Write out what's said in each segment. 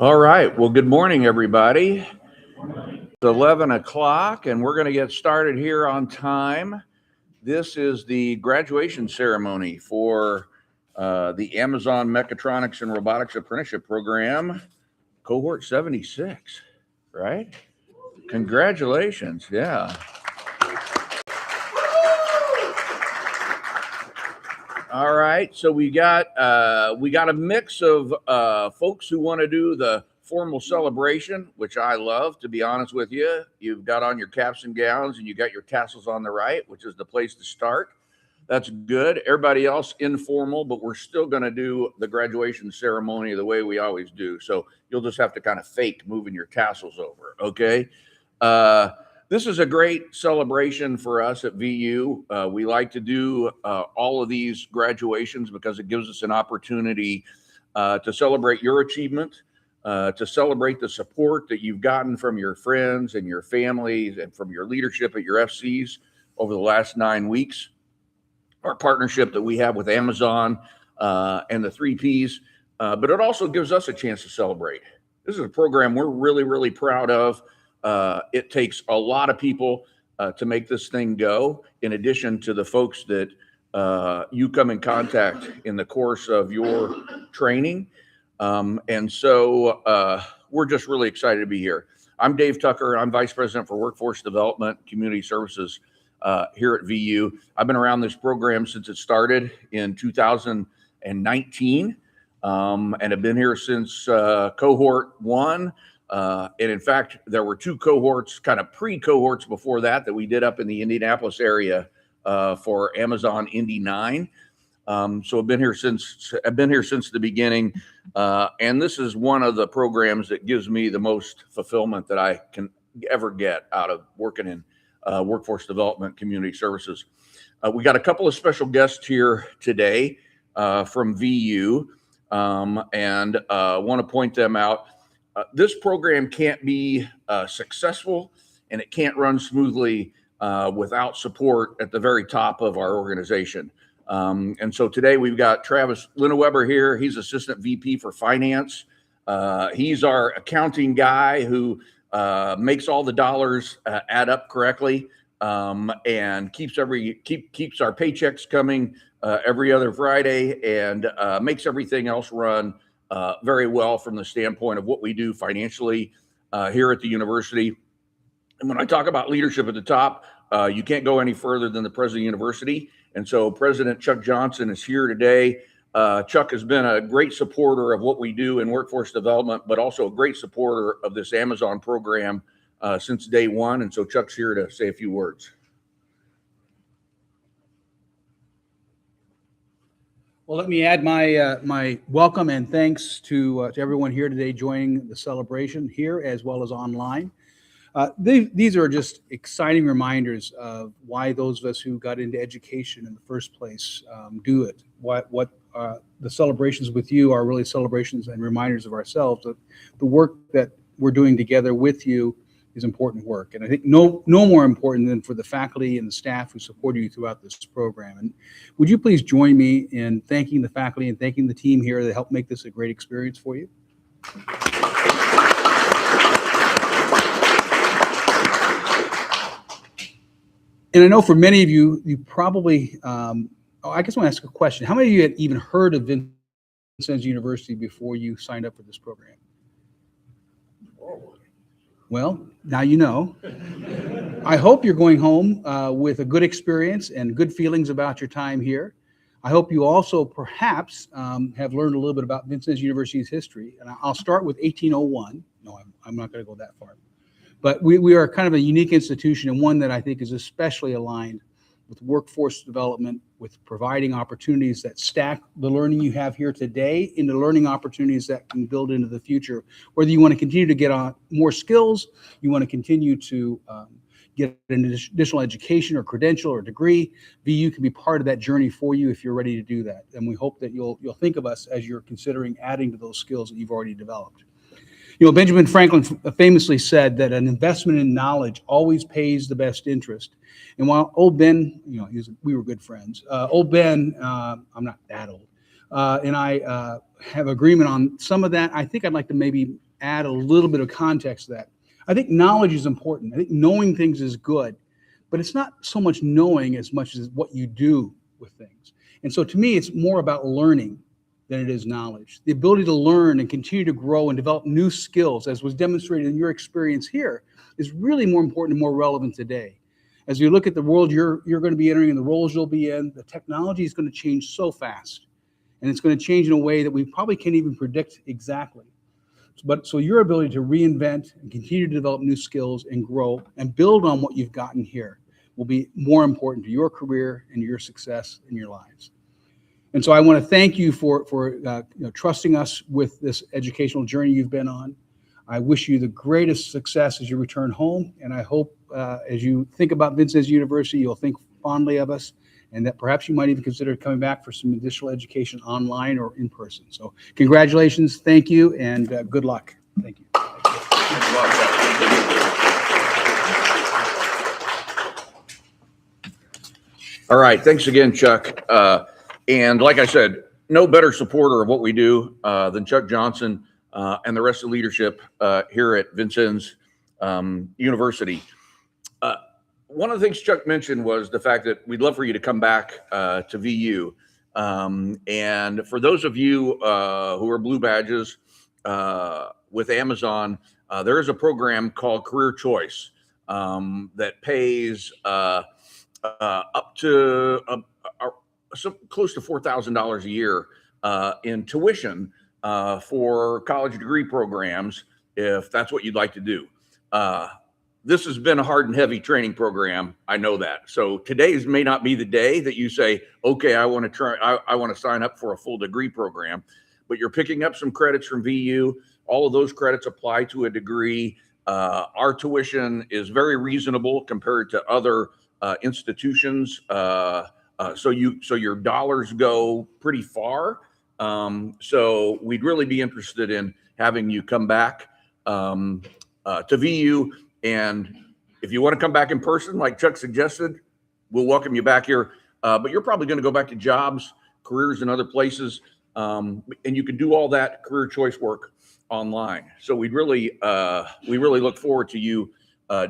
All right. Well, good morning, everybody. It's 11 o'clock, and we're going to get started here on time. This is the graduation ceremony for the Amazon Mechatronics and Robotics Apprenticeship Program, Cohort 76, right? Congratulations. Yeah. All right. So we got a mix of folks who want to do the formal celebration, which I love, to be honest with you. You've got on your caps and gowns and you got your tassels on the right, which is the place to start. That's good. Everybody else informal, but we're still going to do the graduation ceremony the way we always do. So you'll just have to kind of fake moving your tassels over. Okay. This is a great celebration for us at VU. We like to do all of these graduations because it gives us an opportunity to celebrate your achievement, to celebrate the support that you've gotten from your friends and your families and from your leadership at your FCs over the last 9 weeks. Our partnership that we have with Amazon and the 3Ps, but it also gives us a chance to celebrate. This is a program we're really, really proud of. It takes a lot of people to make this thing go, in addition to the folks that you come in contact in the course of your training. And so we're just really excited to be here. I'm Dave Tucker. I'm Vice President for Workforce Development and Community Services here at VU. I've been around this program since it started in 2019 and have been here since Cohort 1. And in fact, there were 2 cohorts, kind of pre-cohorts before that we did up in the Indianapolis area for Amazon Indy 9. So I've been here since the beginning, and this is one of the programs that gives me the most fulfillment that I can ever get out of working in workforce development, community services. We got a couple of special guests here today from VU, and want to point them out. This program can't be successful and it can't run smoothly without support at the very top of our organization. And so today we've got Travis Linneweber here. He's Assistant VP for Finance. He's our accounting guy who makes all the dollars add up correctly and keeps our paychecks coming every other Friday and makes everything else run very well from the standpoint of what we do financially here at the university. And when I talk about leadership at the top, you can't go any further than the president of the university. And so President Chuck Johnson is here today. Chuck has been a great supporter of what we do in workforce development, but also a great supporter of this Amazon program since day one. And so Chuck's here to say a few words. Well, let me add my welcome and thanks to everyone here today joining the celebration here as well as online. These are just exciting reminders of why those of us who got into education in the first place do it. What the celebrations with you are really celebrations and reminders of ourselves that the work that we're doing together with you is important work. And I think no more important than for the faculty and the staff who supported you throughout this program. And would you please join me in thanking the faculty and thanking the team here that helped make this a great experience for you? And I know for many of you, you probably, I guess I want to ask a question. How many of you had even heard of Vincennes University before you signed up for this program? Well, now you know. I hope you're going home with a good experience and good feelings about your time here. I hope you also perhaps have learned a little bit about Vincennes University's history. And I'll start with 1801. No, I'm not going to go that far. But we are kind of a unique institution and one that I think is especially aligned with workforce development, with providing opportunities that stack the learning you have here today into learning opportunities that can build into the future. Whether you want to continue to get on more skills, you want to continue to get an additional education or credential or degree, VU can be part of that journey for you if you're ready to do that. And we hope that you'll think of us as you're considering adding to those skills that you've already developed. You know, Benjamin Franklin famously said that an investment in knowledge always pays the best interest. And while old Ben, you know, we were good friends. Old Ben, I'm not that old, and I have agreement on some of that. I think I'd like to maybe add a little bit of context to that. I think knowledge is important. I think knowing things is good, but it's not so much knowing as much as what you do with things. And so to me, it's more about learning than it is knowledge. The ability to learn and continue to grow and develop new skills, as was demonstrated in your experience here, is really more important and more relevant today. As you look at the world you're going to be entering and the roles you'll be in, the technology is going to change so fast. And it's going to change in a way that we probably can't even predict exactly. But so your ability to reinvent and continue to develop new skills and grow and build on what you've gotten here will be more important to your career and your success in your lives. And so I want to thank you for trusting us with this educational journey you've been on. I wish you the greatest success as you return home. And I hope as you think about Vincennes University, you'll think fondly of us, and that perhaps you might even consider coming back for some additional education online or in person. So congratulations, thank you, and good luck. Thank you. All right, thanks again, Chuck. And like I said, no better supporter of what we do than Chuck Johnson and the rest of the leadership here at Vincennes University. One of the things Chuck mentioned was the fact that we'd love for you to come back to VU. And for those of you who are Blue Badges with Amazon, there is a program called Career Choice that pays up to close to $4,000 a year in tuition for college degree programs, if that's what you'd like to do. This has been a hard and heavy training program. I know that. So today's may not be the day that you say, okay, I want to try, I want to sign up for a full degree program, but you're picking up some credits from VU. All of those credits apply to a degree. Our tuition is very reasonable compared to other institutions. So your dollars go pretty far. So we'd really be interested in having you come back to VU. And if you want to come back in person, like Chuck suggested, we'll welcome you back here. But you're probably going to go back to jobs, careers in other places. And you can do all that career choice work online. So we really look forward to you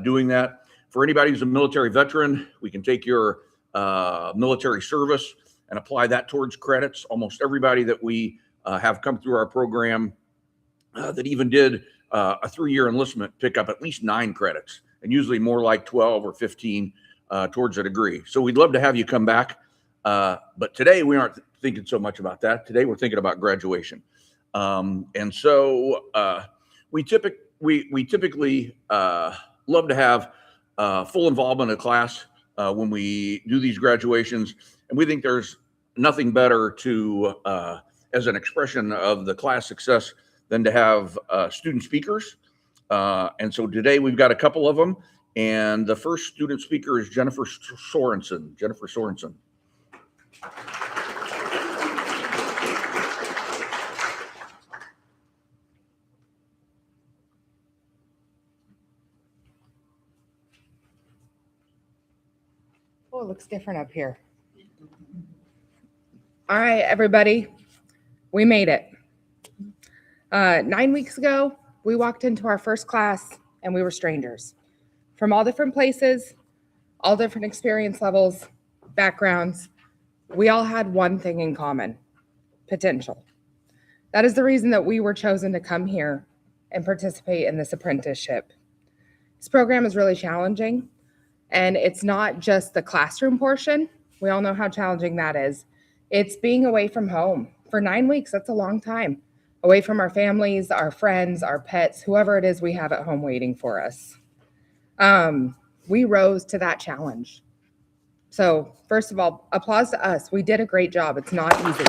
doing that. For anybody who's a military veteran, we can take your military service and apply that towards credits. Almost everybody that we have come through our program that even did a 3-year enlistment pick up at least 9 credits, and usually more like 12 or 15 towards a degree. So we'd love to have you come back. But today we aren't thinking so much about that. Today we're thinking about graduation. And so we typically love to have full involvement in class when we do these graduations. And we think there's nothing better to, as an expression of the class success, than to have student speakers. And so today we've got a couple of them. And the first student speaker is Jennifer Sorensen. Jennifer Sorensen. Oh, it looks different up here. All right, everybody, we made it. 9 weeks ago, we walked into our first class and we were strangers from all different places, all different experience levels, backgrounds. We all had one thing in common: potential. That is the reason that we were chosen to come here and participate in this apprenticeship. This program is really challenging, and it's not just the classroom portion. We all know how challenging that is. It's being away from home for 9 weeks. That's a long time. Away from our families, our friends, our pets, whoever it is we have at home waiting for us. We rose to that challenge. So first of all, applause to us. We did a great job. It's not easy.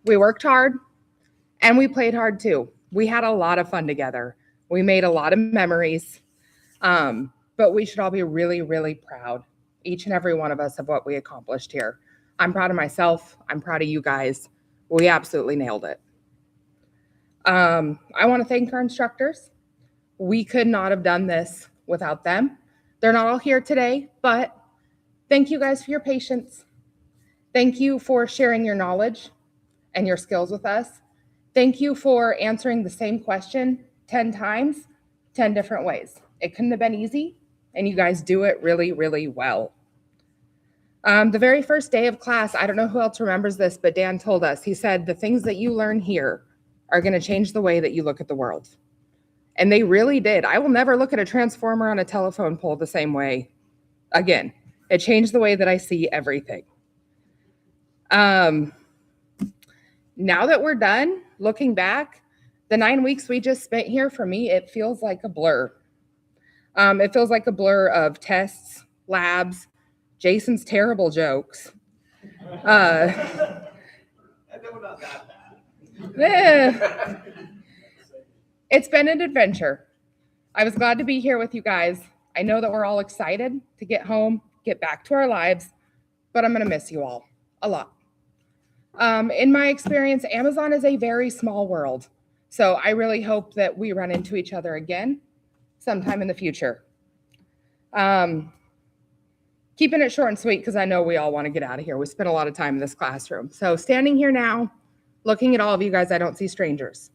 We worked hard and we played hard too. We had a lot of fun together. We made a lot of memories, but we should all be really, really proud, each and every one of us, of what we accomplished here. I'm proud of myself. I'm proud of you guys. We absolutely nailed it. I want to thank our instructors. We could not have done this without them. They're not all here today, but thank you guys for your patience. Thank you for sharing your knowledge and your skills with us. Thank you for answering the same question 10 times, 10 different ways. It couldn't have been easy, and you guys do it really, really well. The very first day of class, I don't know who else remembers this, but Dan told us, he said, the things that you learn here are going to change the way that you look at the world. And they really did. I will never look at a transformer on a telephone pole the same way again. It changed the way that I see everything. Now that we're done, looking back, the 9 weeks we just spent here, for me, it feels like a blur. It feels like a blur of tests, labs, Jason's terrible jokes. I know about that. It's been an adventure. I was glad to be here with you guys. I know that we're all excited to get home, get back to our lives, but I'm going to miss you all a lot. In my experience, Amazon is a very small world, so I really hope that we run into each other again sometime in the future. Keeping it short and sweet because I know we all want to get out of here. We spent a lot of time in this classroom. So standing here now, looking at all of you guys, I don't see strangers.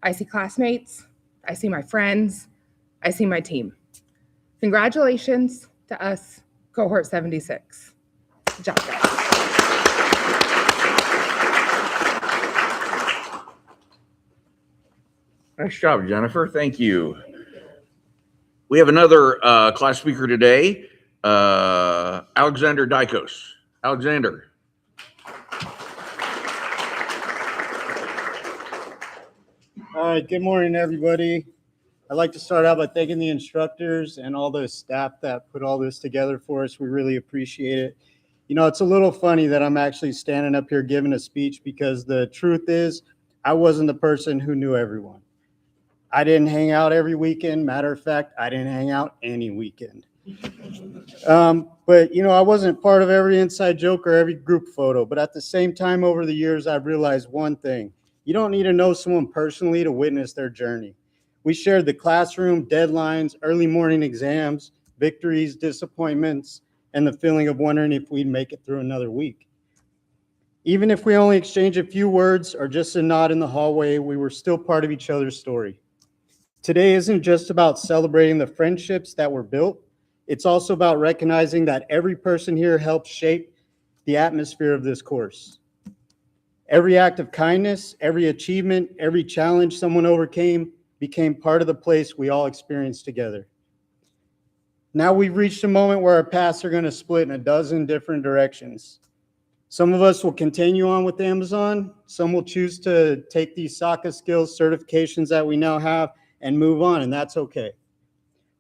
I see classmates. I see my friends. I see my team. Congratulations to us, Cohort 76. Good job, guys. Nice job, Jennifer. Thank you. We have another class speaker today, Alexander Dykos. Alexander. All right, good morning, everybody. I'd like to start out by thanking the instructors and all the staff that put all this together for us. We really appreciate it. You know, it's a little funny that I'm actually standing up here giving a speech because the truth is I wasn't the person who knew everyone. I didn't hang out every weekend. Matter of fact, I didn't hang out any weekend. But, you know, I wasn't part of every inside joke or every group photo. But at the same time, over the years, I've realized one thing. You don't need to know someone personally to witness their journey. We shared the classroom, deadlines, early morning exams, victories, disappointments, and the feeling of wondering if we'd make it through another week. Even if we only exchanged a few words or just a nod in the hallway, we were still part of each other's story. Today isn't just about celebrating the friendships that were built. It's also about recognizing that every person here helped shape the atmosphere of this course. Every act of kindness, every achievement, every challenge someone overcame became part of the place we all experienced together. Now we've reached a moment where our paths are going to split in a dozen different directions. Some of us will continue on with Amazon. Some will choose to take these SOCA skills certifications that we now have and move on, and that's okay.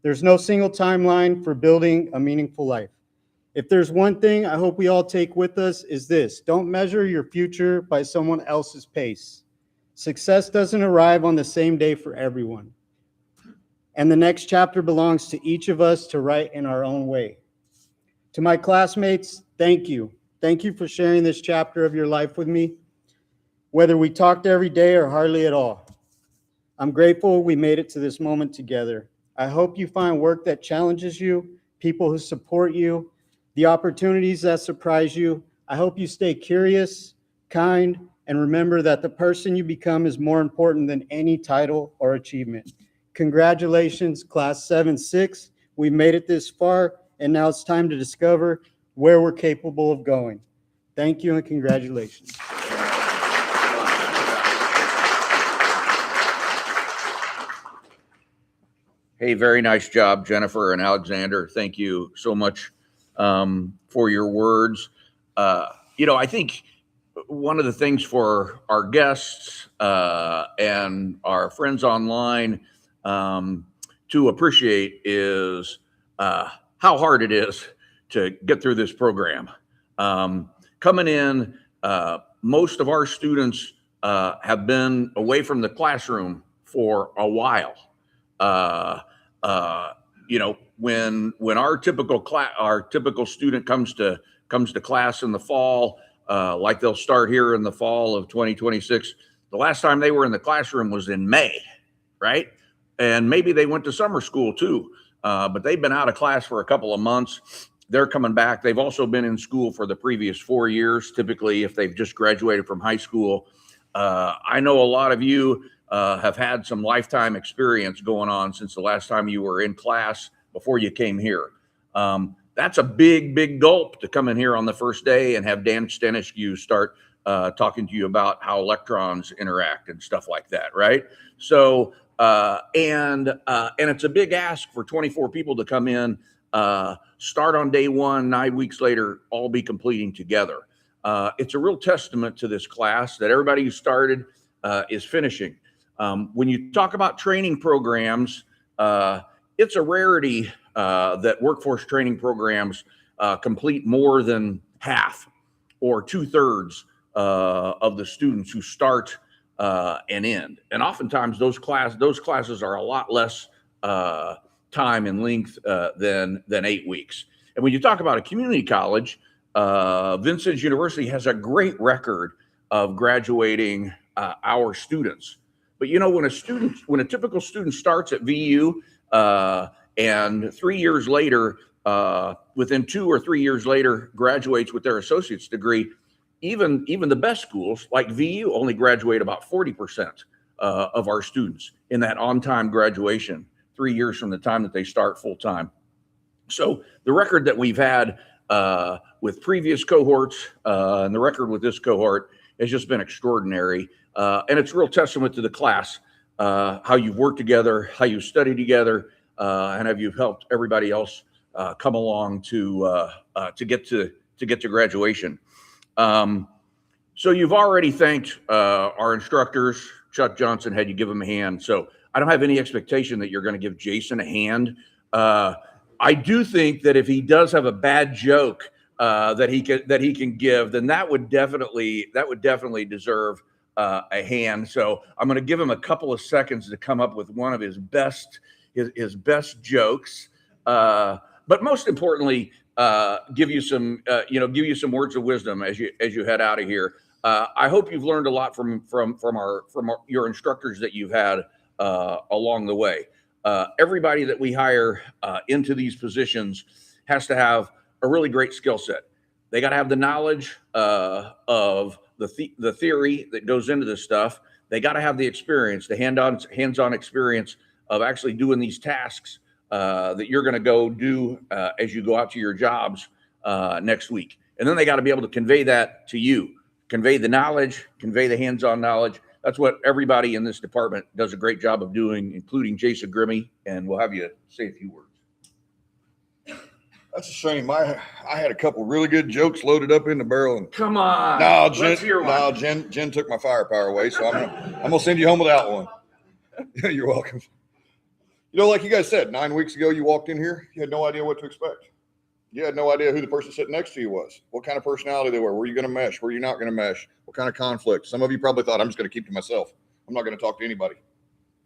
There's no single timeline for building a meaningful life. If there's one thing I hope we all take with us is this: don't measure your future by someone else's pace. Success doesn't arrive on the same day for everyone. And the next chapter belongs to each of us to write in our own way. To my classmates, thank you. Thank you for sharing this chapter of your life with me, whether we talked every day or hardly at all. I'm grateful we made it to this moment together. I hope you find work that challenges you, people who support you, the opportunities that surprise you. I hope you stay curious, kind, and remember that the person you become is more important than any title or achievement. Congratulations, Class 7-6. We made it this far, and now it's time to discover where we're capable of going. Thank you and congratulations. Hey, very nice job, Jennifer and Alexander. Thank you so much for your words. I think one of the things for our guests and our friends online to appreciate is how hard it is to get through this program. Coming in, most of our students have been away from the classroom for a while. When our typical student comes to class in the fall, like they'll start here in the fall of 2026, the last time they were in the classroom was in May, right? And maybe they went to summer school too, but they've been out of class for a couple of months. they're coming back. They've also been in school for the previous 4 years, typically, if they've just graduated from high school. I know a lot of you have had some lifetime experience going on since the last time you were in class before you came here. That's a big gulp to come in here on the first day and have Dan Staniscu start talking to you about how electrons interact and stuff like that, right? So, and it's a big ask for 24 people to come in, start on day one, 9 weeks later, all be completing together. It's a real testament to this class that everybody who started is finishing. When you talk about training programs, it's a rarity that workforce training programs complete more than half or 2/3 of the students who start and end. And oftentimes those classes are a lot less time and length than 8 weeks. And when you talk about a community college, Vincennes University has a great record of graduating our students. But you know, when a typical student starts at VU and 3 years later, within 2 or 3 years later, graduates with their associate's degree, even the best schools like VU only graduate about 40% of our students in that on-time graduation 3 years from the time that they start full time. So the record that we've had with previous cohorts and the record with this cohort has just been extraordinary. And it's a real testament to the class, how you've worked together, how you studied together, and have you helped everybody else come along to get to graduation. So you've already thanked our instructors. Chuck Johnson had you give him a hand. So I don't have any expectation that you're going to give Jason a hand. I do think that if he does have a bad joke that he can give, then that would definitely deserve a hand. So I'm going to give him a couple of seconds to come up with one of his best jokes. But most importantly, give you some words of wisdom as you head out of here. I hope you've learned a lot from your instructors that you've had along the way. Everybody that we hire into these positions has to have a really great skill set. They got to have the knowledge of the theory that goes into this stuff. They got to have the experience, the hands-on experience of actually doing these tasks that you're going to go do as you go out to your jobs next week. And then they got to be able to convey that to you, convey the knowledge, convey the hands-on knowledge. That's what everybody in this department does a great job of doing, including Jason Grimme, and we'll have you say a few words. That's a shame. I had a couple really good jokes loaded up in the barrel. And come on, let's hear one. Jen took my firepower away, so I'm gonna send you home without one. You're welcome. You know, like you guys said, 9 weeks ago, you walked in here, you had no idea what to expect. You had no idea who the person sitting next to you was, what kind of personality they were. Were you going to mesh? Were you not going to mesh? What kind of conflict? Some of you probably thought, I'm just going to keep to myself. I'm not going to talk to anybody.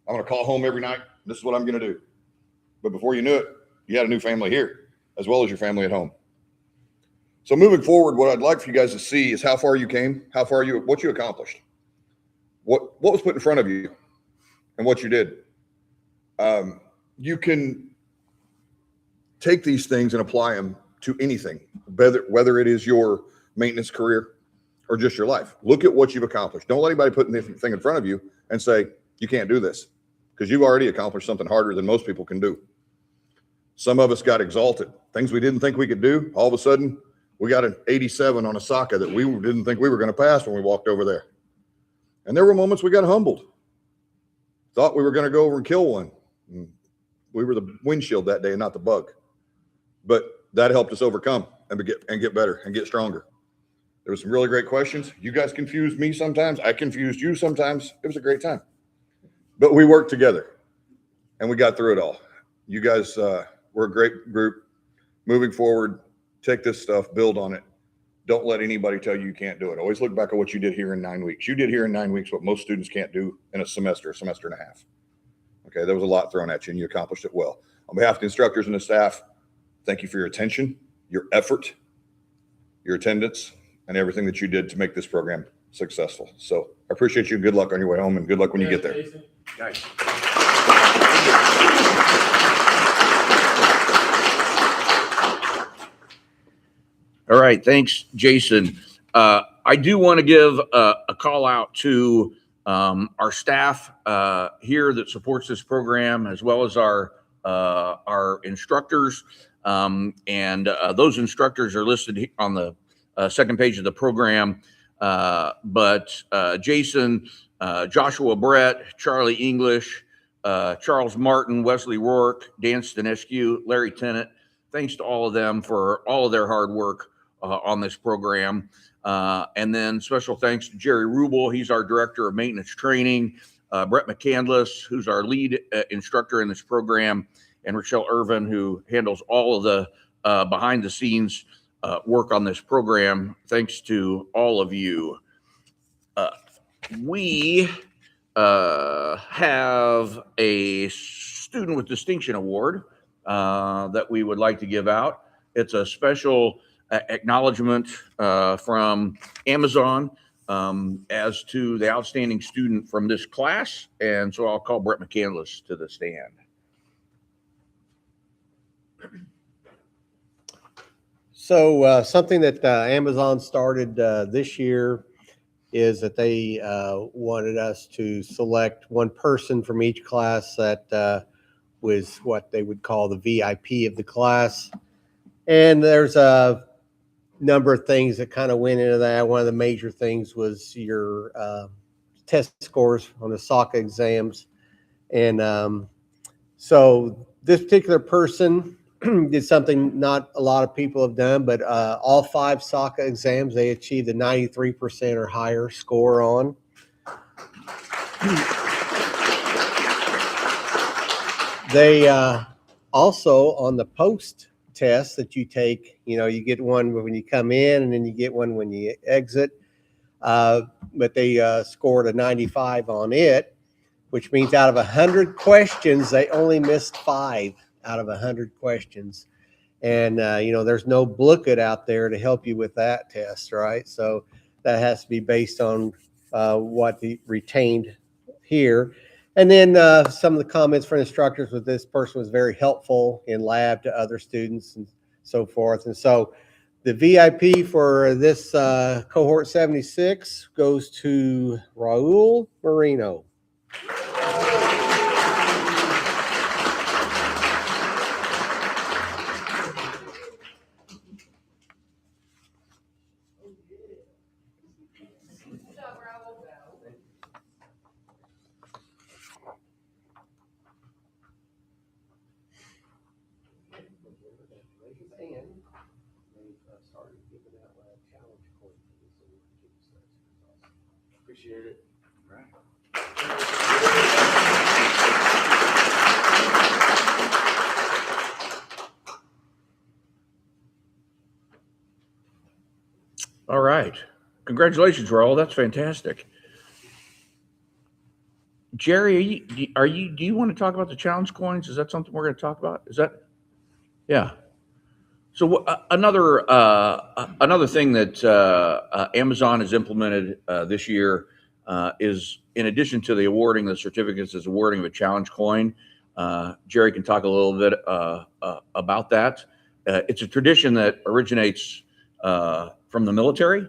I'm going to call home every night. This is what I'm going to do. But before you knew it, you had a new family here, as well as your family at home. So moving forward, what I'd like for you guys to see is how far you came, what you accomplished, what was put in front of you, and what you did. You can take these things and apply them to anything, whether it is your maintenance career or just your life. Look at what you've accomplished. Don't let anybody put anything in front of you and say, you can't do this, because you've already accomplished something harder than most people can do. Some of us got exalted. Things we didn't think we could do, all of a sudden, we got an 87 on a SOCA that we didn't think we were going to pass when we walked over there. And there were moments we got humbled. Thought we were going to go over and kill one. We were the windshield that day and not the bug. But that helped us overcome and get better and get stronger. There were some really great questions. You guys confused me sometimes. I confused you sometimes. It was a great time. But we worked together and we got through it all. You guys were a great group. Moving forward, take this stuff, build on it. Don't let anybody tell you you can't do it. Always look back at what you did here in 9 weeks. You did here in 9 weeks what most students can't do in a semester and a half. Okay, there was a lot thrown at you and you accomplished it well. On behalf of the instructors and the staff, thank you for your attention, your effort, your attendance, and everything that you did to make this program successful. So I appreciate you. Good luck on your way home and good luck when you get there. Nice. right. Thanks, Jason. I do want to give a call out to our staff here that supports this program, as well as our instructors. And those instructors are listed on the second page of the program. But Jason, Joshua Brett, Charlie English, Charles Martin, Wesley Rourke, Dan Stanescu, Larry Tennant. Thanks to all of them for all of their hard work on this program. And then special thanks to Jerry Ruble. He's our Director of Maintenance Training. Brett McCandless, who's our lead instructor in this program, and Rochelle Irvin, who handles all of the behind the scenes work on this program. Thanks to all of you. We have a Student with Distinction Award that we would like to give out. It's a special acknowledgement from Amazon as to the outstanding student from this class. And so I'll call Brett McCandless to the stand. So something that Amazon started this year is that they wanted us to select one person from each class that was what they would call the VIP of the class. And there's a number of things that kind of went into that. One of the major things was your test scores on the SOCA exams. And so this particular person did something not a lot of people have done, but all 5 SOCA exams, they achieved a 93% or higher score on. They also, on the post test that you take, you get one when you come in and then you get one when you exit. But they scored a 95 on it, which means out of 100 questions, they only missed 5 out of 100 questions. And, there's no booklet out there to help you with that test, right? So that has to be based on what the retained here. And then some of the comments from instructors with this person was very helpful in lab to other students and so forth. And so the VIP for this cohort 76 goes to Raul Moreno. Appreciate it. Right. All right. Congratulations, Raul. That's fantastic. Jerry, do you want to talk about the challenge coins? Is that something we're going to talk about? Is that? Yeah. So another thing that Amazon has implemented this year is, in addition to the awarding the certificates, is awarding of a challenge coin. Jerry can talk a little bit about that. It's a tradition that originates from the military,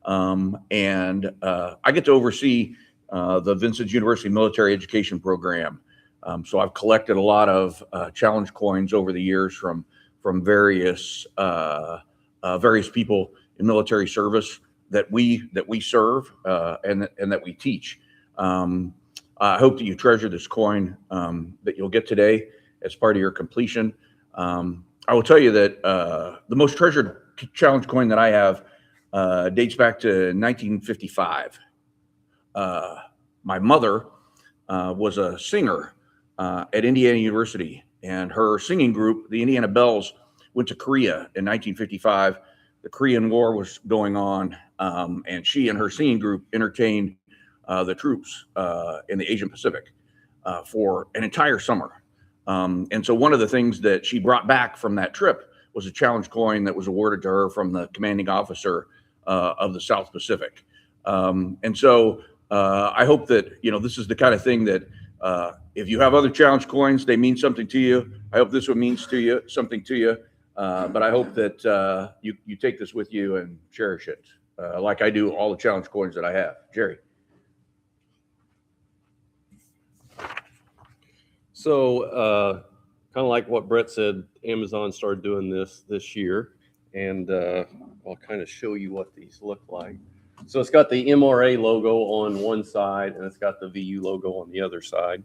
and I get to oversee the Vincennes University Military Education Program. So I've collected a lot of challenge coins over the years from various people in military service that we serve and that we teach. I hope that you treasure this coin that you'll get today as part of your completion. I will tell you that the most treasured challenge coin that I have dates back to 1955. My mother was a singer at Indiana University, and her singing group, the Indiana Bells, went to Korea in 1955. The Korean War was going on, and she and her singing group entertained the troops in the Asian Pacific for an entire summer. And so one of the things that she brought back from that trip was a challenge coin that was awarded to her from the commanding officer of the South Pacific. And so I hope that, this is the kind of thing that if you have other challenge coins, they mean something to you. I hope this one means something to you. But I hope that you take this with you and cherish it, like I do all the challenge coins that I have. Jerry. So kind of like what Brett said, Amazon started doing this year, and I'll kind of show you what these look like. So it's got the MRA logo on one side, and it's got the VU logo on the other side.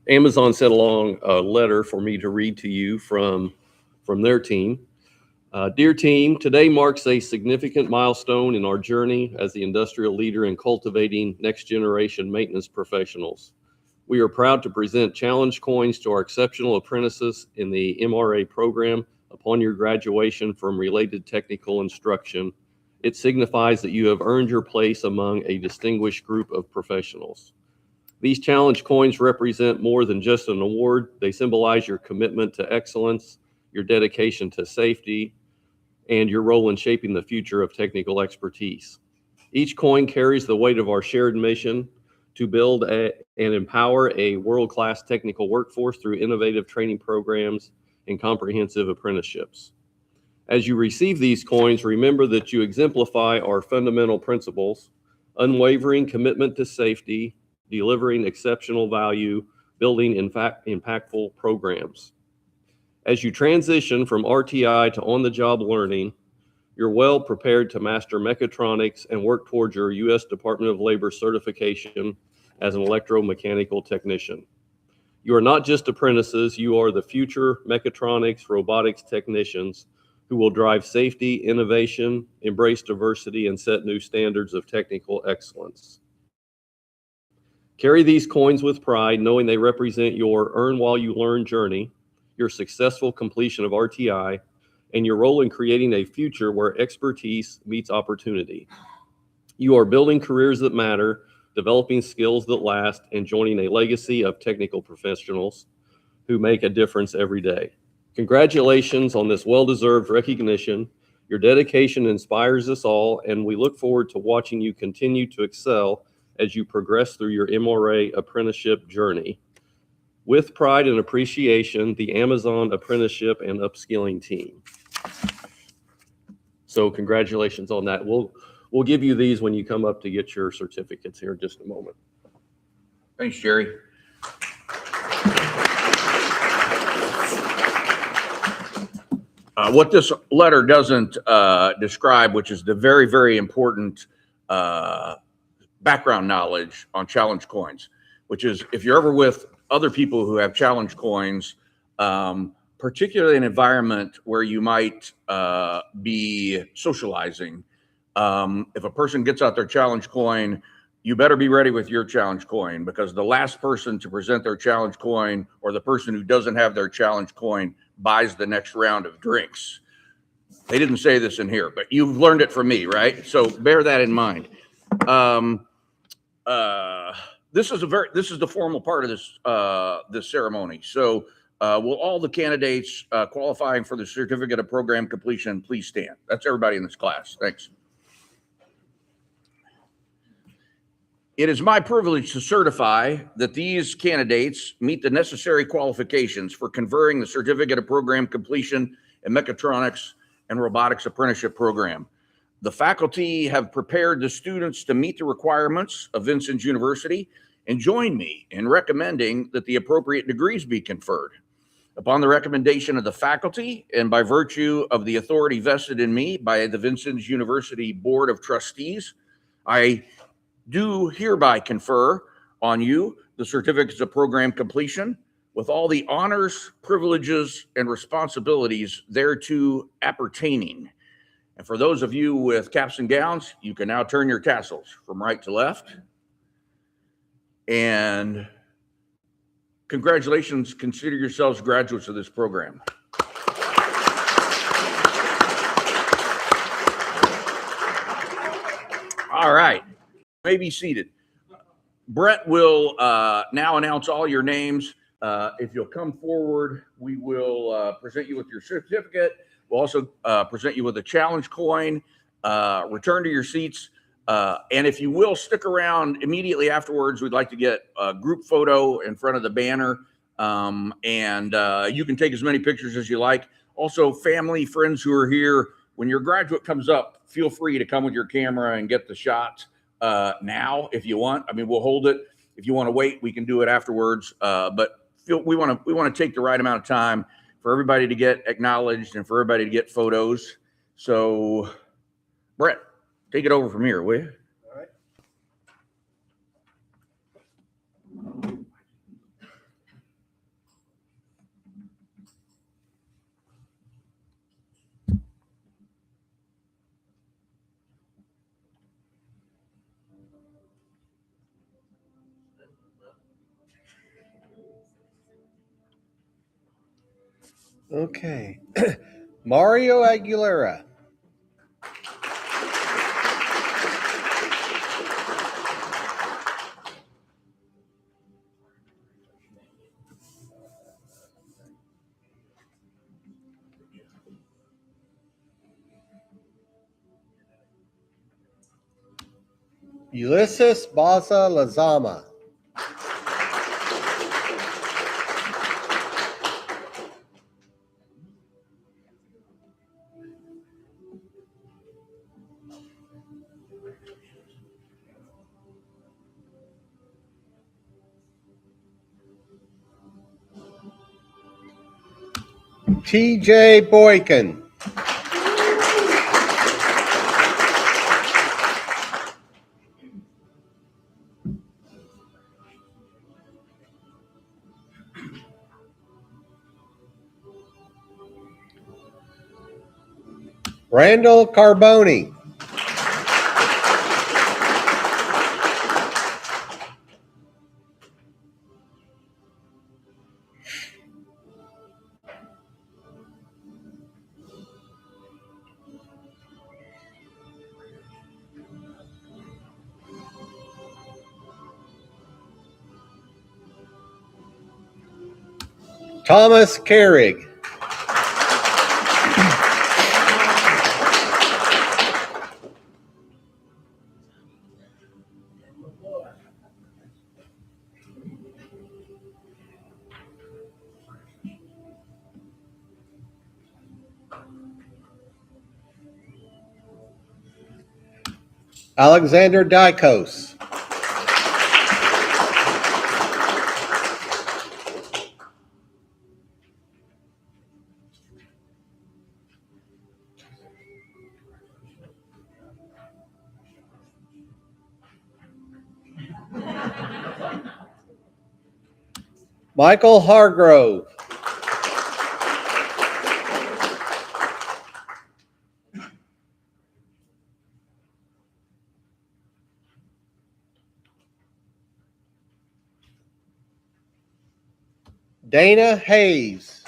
Amazon sent along a letter for me to read to you from their team. Dear team, today marks a significant milestone in our journey as the industrial leader in cultivating next generation maintenance professionals. We are proud to present challenge coins to our exceptional apprentices in the MRA program upon your graduation from related technical instruction. It signifies that you have earned your place among a distinguished group of professionals. These challenge coins represent more than just an award. They symbolize your commitment to excellence, your dedication to safety, and your role in shaping the future of technical expertise. Each coin carries the weight of our shared mission to build and empower a world-class technical workforce through innovative training programs and comprehensive apprenticeships. As you receive these coins, remember that you exemplify our fundamental principles: unwavering commitment to safety, delivering exceptional value, building impactful programs. As you transition from RTI to on-the-job learning, you're well prepared to master mechatronics and work towards your U.S. Department of Labor certification as an electromechanical technician. You are not just apprentices, you are the future mechatronics, robotics technicians who will drive safety, innovation, embrace diversity, and set new standards of technical excellence. Carry these coins with pride, knowing they represent your earn while you learn journey, your successful completion of RTI, and your role in creating a future where expertise meets opportunity. You are building careers that matter, developing skills that last, and joining a legacy of technical professionals who make a difference every day. Congratulations on this well-deserved recognition. Your dedication inspires us all, and we look forward to watching you continue to excel as you progress through your MRA apprenticeship journey. With pride and appreciation, the Amazon Apprenticeship and Upskilling Team. So congratulations on that. We'll give you these when you come up to get your certificates here in just a moment. Thanks, Jerry. What this letter doesn't describe, which is the very, very important background knowledge on challenge coins, which is if you're ever with other people who have challenge coins, particularly in an environment where you might be socializing, if a person gets out their challenge coin, you better be ready with your challenge coin, because the last person to present their challenge coin or the person who doesn't have their challenge coin buys the next round of drinks. They didn't say this in here, but you've learned it from me, right? So bear that in mind. This is the formal part of this ceremony. So will all the candidates qualifying for the certificate of program completion please stand? That's everybody in this class. Thanks. It is my privilege to certify that these candidates meet the necessary qualifications for conferring the certificate of program completion in mechatronics and robotics apprenticeship program. The faculty have prepared the students to meet the requirements of Vincennes University and join me in recommending that the appropriate degrees be conferred. Upon the recommendation of the faculty and by virtue of the authority vested in me by the Vincennes University Board of Trustees, I do hereby confer on you the certificates of program completion with all the honors, privileges, and responsibilities thereto appertaining. And for those of you with caps and gowns, you can now turn your tassels from right to left. And congratulations, consider yourselves graduates of this program. All right. May be seated. Brett will now announce all your names. If you'll come forward, we will present you with your certificate. We'll also present you with a challenge coin. Return to your seats. And if you will stick around immediately afterwards, we'd like to get a group photo in front of the banner. And you can take as many pictures as you like. Also, family, friends who are here, when your graduate comes up, feel free to come with your camera and get the shot now if you want. I mean, we'll hold it. If you want to wait, we can do it afterwards. But we want to take the right amount of time for everybody to get acknowledged and for everybody to get photos. So, Brett, take it over from here, will you? All right. Okay. Mario Aguilera. Ulysses Baza Lazama. TJ Boykin. Randall Carboni. Thomas Carrig. Alexander Dykos. Michael Hargrove. Dana Hayes.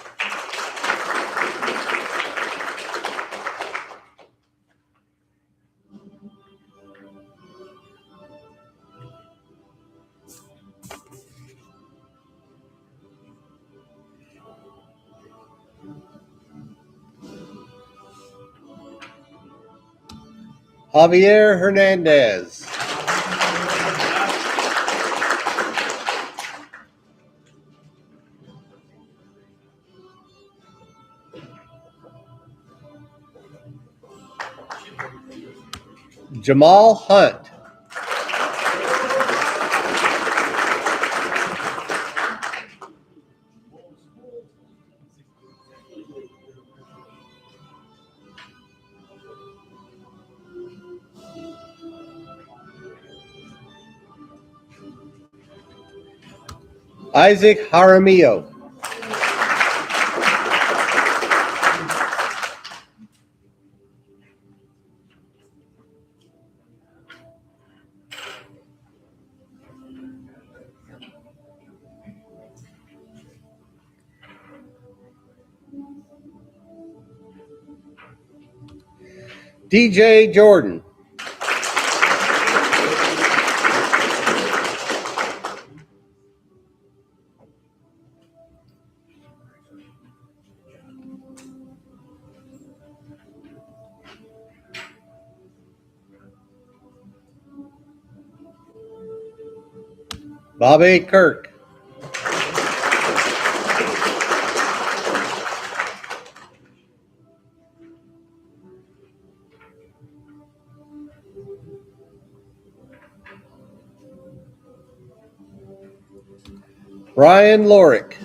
Javier Hernandez. Jamal Hunt. Isaac Jaramillo. DJ Jordan. Bobby Kirk. Ryan Lorick.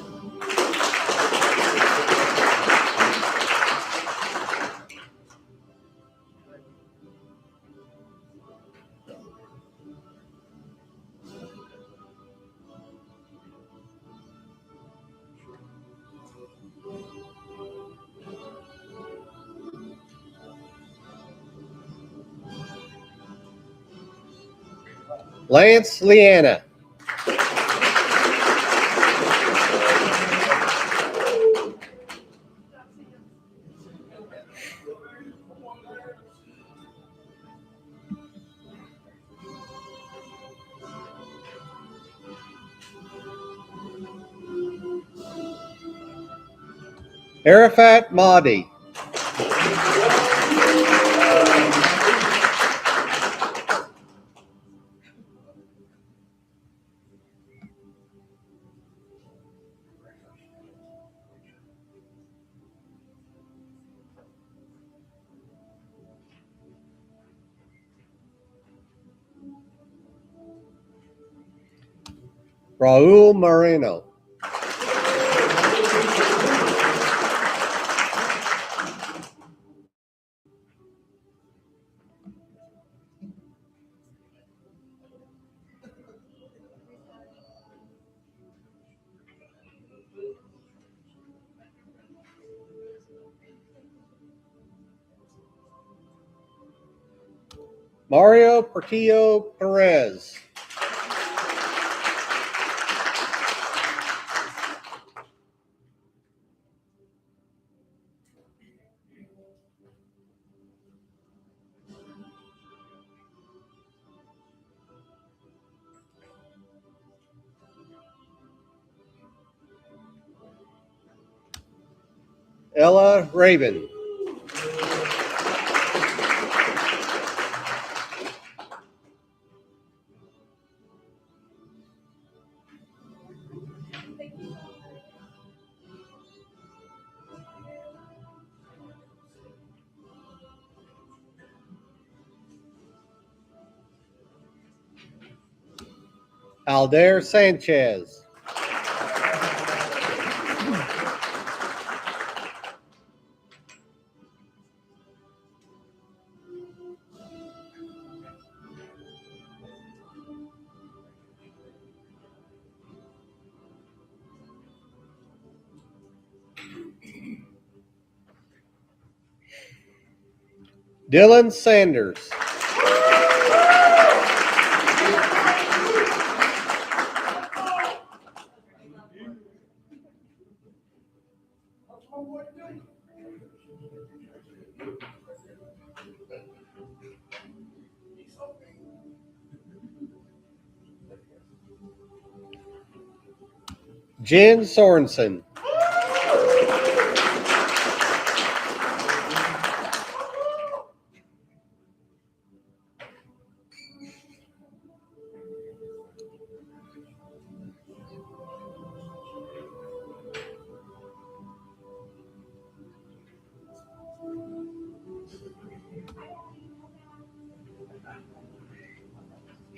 Lance Leanna. Arafat Mahdi. Raul Moreno. Mario Portillo Perez. Ella Raven. Aldair Sanchez. Dylan Sanders. Jen Sorensen.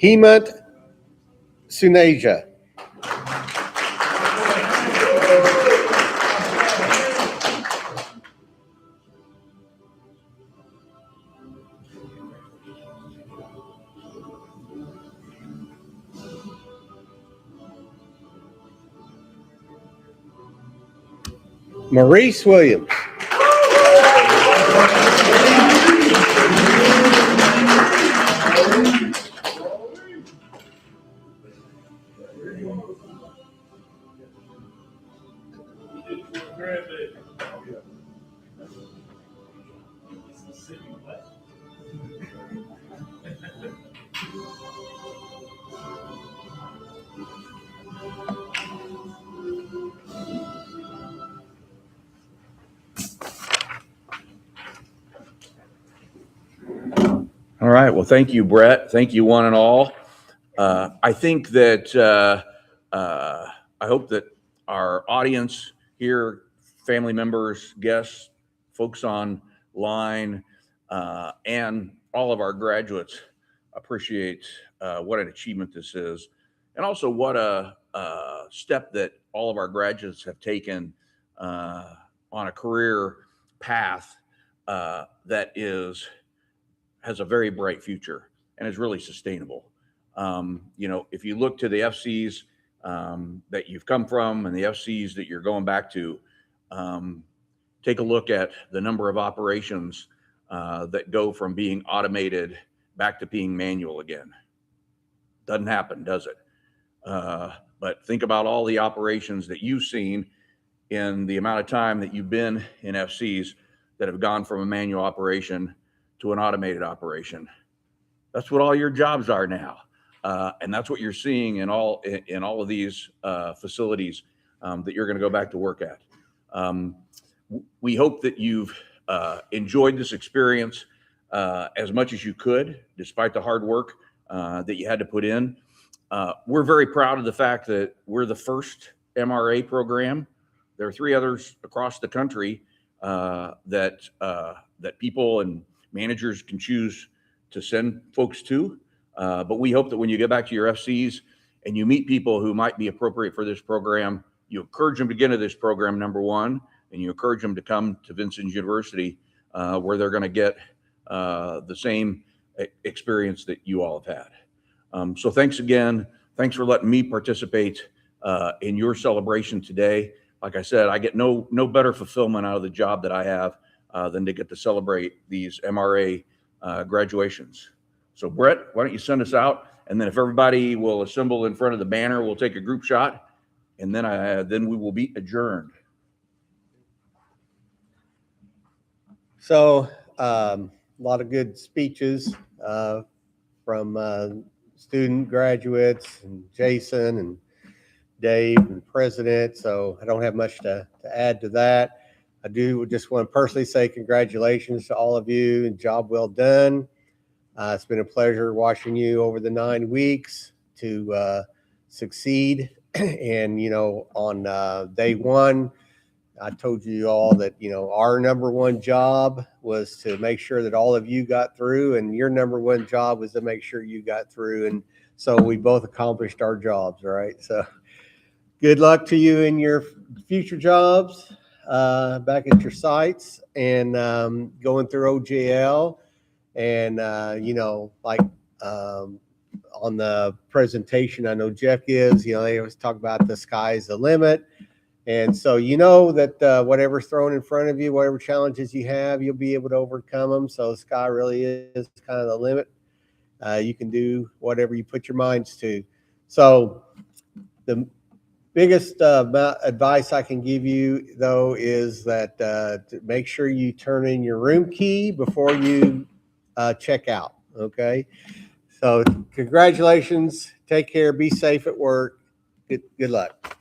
Hemant Suneja. Maurice Williams. All right. Well, thank you, Brett. Thank you, one and all. I think that I hope that our audience here, family members, guests, folks online, and all of our graduates appreciate what an achievement this is, and also what a step that all of our graduates have taken on a career path that has a very bright future and is really sustainable. If you look to the FCs that you've come from and the FCs that you're going back to, take a look at the number of operations that go from being automated back to being manual again. Doesn't happen, does it? But think about all the operations that you've seen in the amount of time that you've been in FCs that have gone from a manual operation to an automated operation. That's what all your jobs are now. And that's what you're seeing in all of these facilities that you're going to go back to work at. We hope that you've enjoyed this experience as much as you could, despite the hard work that you had to put in. We're very proud of the fact that we're the first MRA program. There are 3 others across the country that people and managers can choose to send folks to. But we hope that when you get back to your FCs and you meet people who might be appropriate for this program, you encourage them to get into this program, number one, and you encourage them to come to Vincennes University where they're going to get the same experience that you all have had. So thanks again. Thanks for letting me participate in your celebration today. Like I said, I get no better fulfillment out of the job that I have than to get to celebrate these MRA graduations. So Brett, why don't you send us out? And then if everybody will assemble in front of the banner, we'll take a group shot, and then we will be adjourned. So a lot of good speeches from student graduates and Jason and Dave and President. So I don't have much to add to that. I do just want to personally say congratulations to all of you and job well done. It's been a pleasure watching you over the 9 weeks to succeed. And, on day one, I told you all that, our number one job was to make sure that all of you got through, and your number one job was to make sure you got through. And so we both accomplished our jobs, right? So good luck to you in your future jobs back at your sites and going through OJL. And, on the presentation, I know Jeff gives, they always talk about the sky's the limit. And so, that whatever's thrown in front of you, whatever challenges you have, you'll be able to overcome them. So the sky really is kind of the limit. You can do whatever you put your minds to. So the biggest advice I can give you, though, is that to make sure you turn in your room key before you check out. Okay. So congratulations. Take care. Be safe at work. Good luck.